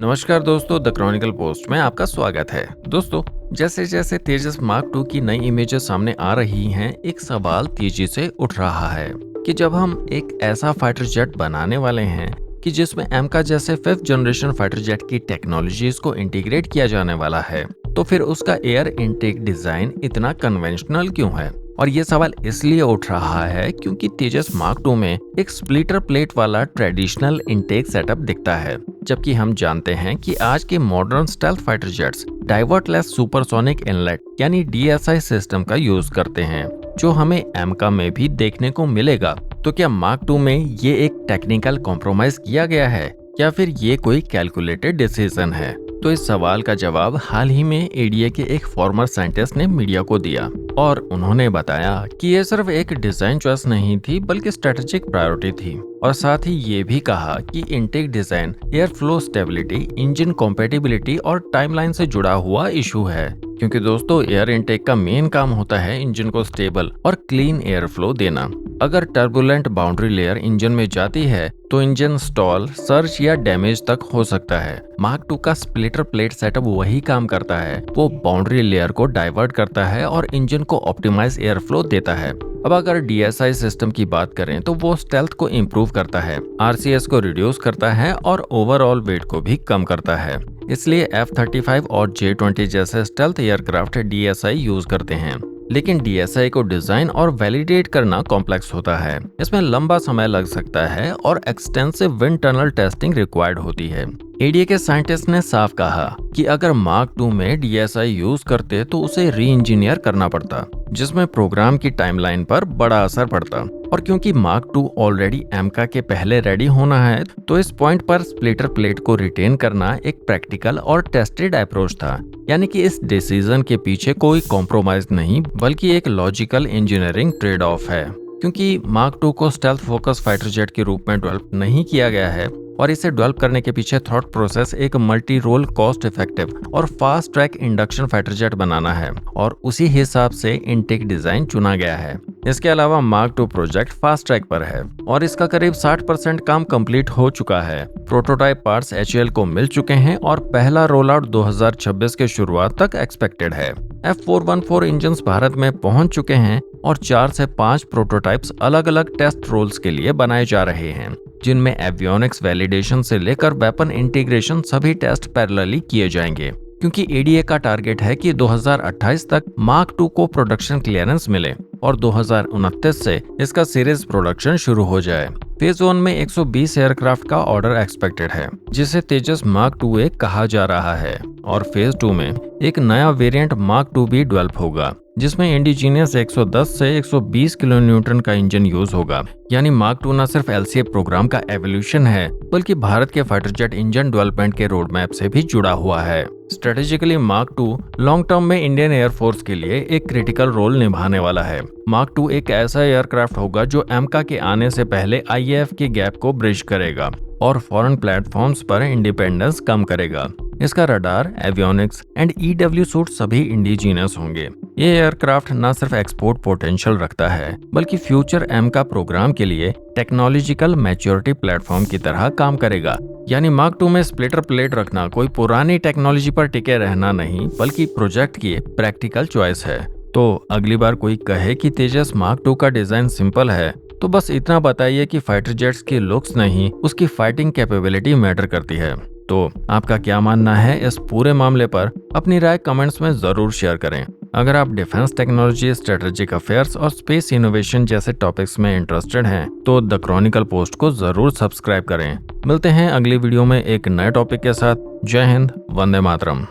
नमस्कार दोस्तों, the Chronicle post में आपका स्वागत है। दोस्तों, जैसे जैसे तेजस मार्क टू की नई इमेजेस सामने आ रही हैं, एक सवाल तेजी से उठ रहा है कि जब हम एक ऐसा फाइटर जेट बनाने वाले हैं कि जिसमें एमका जैसे फिफ्थ जनरेशन फाइटर जेट की टेक्नोलॉजीज को इंटीग्रेट किया जाने वाला है, तो फिर उसका एयर इनटेक डिजाइन इतना कन्वेंशनल क्यों है। और ये सवाल इसलिए उठ रहा है क्योंकि तेजस मार्क टू में एक स्प्लिटर प्लेट वाला ट्रेडिशनल इनटेक सेटअप दिखता है, जबकि हम जानते हैं कि आज के modern stealth fighter jets divertless supersonic inlet यानी डीएसआई सिस्टम का यूज करते हैं, जो हमें एमका में भी देखने को मिलेगा। तो क्या मार्क टू में ये एक टेक्निकल कॉम्प्रोमाइज किया गया है या फिर ये कोई कैलकुलेटेड डिसीजन है? तो इस सवाल का जवाब हाल ही में एडीए के एक फॉर्मर साइंटिस्ट ने मीडिया को दिया और उन्होंने बताया कि ये सिर्फ एक डिजाइन चॉइस नहीं थी बल्कि स्ट्रेटेजिक प्रायोरिटी थी। और साथ ही ये भी कहा कि intake design air flow stability, engine compatibility और टाइमलाइन से जुड़ा हुआ इशू है, क्योंकि दोस्तों एयर इनटेक का मेन काम होता है इंजन को स्टेबल और क्लीन एयर फ्लो देना। अगर टर्बुलेंट बाउंड्री लेयर इंजन में जाती है तो इंजन स्टॉल, सर्ज या डैमेज तक हो सकता है। मार्क टू का स्प्लिटर प्लेट सेटअप वही काम करता है, वो बाउंड्री लेयर को डाइवर्ट करता है और इंजन को ऑप्टिमाइज एयर फ्लो देता है। अब अगर डीएसआई सिस्टम की बात करें तो वो स्टेल्थ को इम्प्रूव करता है, आरसीएस को रिड्यूस करता है और ओवरऑल वेट को भी कम करता है। इसलिए F-35 और J-20 जैसे स्टेल्थ एयरक्राफ्ट डीएसआई यूज करते हैं। लेकिन डीएसआई को डिजाइन और वैलिडेट करना कॉम्प्लेक्स होता है, इसमें लंबा समय लग सकता है और extensive wind tunnel testing required होती है। एडीए के साइंटिस्ट ने साफ कहा कि अगर मार्क टू में डीएसआई यूज करते तो उसे री इंजीनियर करना पड़ता, जिसमें प्रोग्राम की टाइमलाइन पर बड़ा असर पड़ता। और क्योंकि मार्क टू ऑलरेडी एमका के पहले रेडी होना है, तो इस पॉइंट पर स्प्लिटर प्लेट को रिटेन करना एक प्रैक्टिकल और टेस्टेड अप्रोच था। यानी कि इस डिसीजन के पीछे कोई कॉम्प्रोमाइज नहीं बल्कि एक लॉजिकल इंजीनियरिंग ट्रेड ऑफ है। क्योंकि मार्क टू को स्टेल्थ फोकस फाइटर जेट के रूप में डेवलप नहीं किया गया है और इसे डेवलप करने के पीछे थॉट प्रोसेस एक मल्टी रोल, कॉस्ट इफेक्टिव और fast track induction fighter jet बनाना है, और उसी हिसाब से इनटेक डिजाइन चुना गया है। इसके अलावा mark two project fast track पर है और इसका करीब 60% काम कंप्लीट हो चुका है। प्रोटोटाइप पार्ट्स एचएएल को मिल चुके हैं और पहला रोल आउट 2026 के शुरुआत तक एक्सपेक्टेड है। F414 इंजन भारत में पहुंच चुके हैं और 4 से 5 प्रोटोटाइप्स अलग अलग टेस्ट रोल्स के लिए बनाए जा रहे हैं, जिनमें एवियोनिक्स वैलिडेशन से लेकर वेपन इंटीग्रेशन सभी टेस्ट पैरेलली किए जाएंगे। क्योंकि एडीए का टारगेट है कि 2028 तक मार्क टू को प्रोडक्शन क्लियरेंस मिले और 2029 से इसका सीरीज प्रोडक्शन शुरू हो जाए। फेज 1 में 120 एयरक्राफ्ट का ऑर्डर एक्सपेक्टेड है, जिसे तेजस मार्क टू ए कहा जा रहा है। और फेज 2 में एक नया वेरिएंट मार्क टू भी डेवलप होगा, जिसमें इंडिजीनियस 110 से 120 किलो न्यूटन का इंजन यूज होगा। यानी मार्क टू न सिर्फ एलसीए प्रोग्राम का एवोल्यूशन है बल्कि भारत के फाइटर जेट इंजन डेवलपमेंट के रोड मैप से भी जुड़ा हुआ है। Strategically mark two long term में इंडियन एयरफोर्स के लिए एक क्रिटिकल रोल निभाने वाला है। मार्क टू एक ऐसा एयरक्राफ्ट होगा जो एमका के आने से पहले आईएएफ के गैप को ब्रिज करेगा और फॉरेन प्लेटफॉर्म्स पर इंडिपेंडेंस कम करेगा। इसका radar, avionics and EW suite सभी इंडिजीनियस होंगे। ये एयरक्राफ्ट न सिर्फ एक्सपोर्ट पोटेंशियल रखता है बल्कि फ्यूचर एमका प्रोग्राम के लिए टेक्नोलॉजिकल मैच्योरिटी प्लेटफॉर्म की तरह काम करेगा। यानी मार्क टू में स्प्लिटर प्लेट रखना कोई पुरानी टेक्नोलॉजी पर टिके रहना नहीं बल्कि प्रोजेक्ट की प्रैक्टिकल चॉइस है। तो अगली बार कोई कहे कि तेजस मार्क टू का डिजाइन सिंपल है, तो बस इतना बताइए कि फाइटर जेट्स की लुक्स नहीं, उसकी फाइटिंग कैपेबिलिटी मैटर करती है। तो आपका क्या मानना है इस पूरे मामले पर? अपनी राय कमेंट्स में जरूर शेयर करें। अगर आप डिफेंस टेक्नोलॉजी, स्ट्रेटेजिक अफेयर्स और स्पेस इनोवेशन जैसे टॉपिक्स में इंटरेस्टेड हैं, तो द क्रॉनिकल पोस्ट को जरूर सब्सक्राइब करें। मिलते हैं अगली वीडियो में एक नए टॉपिक के साथ। जय हिंद, वंदे मातरम।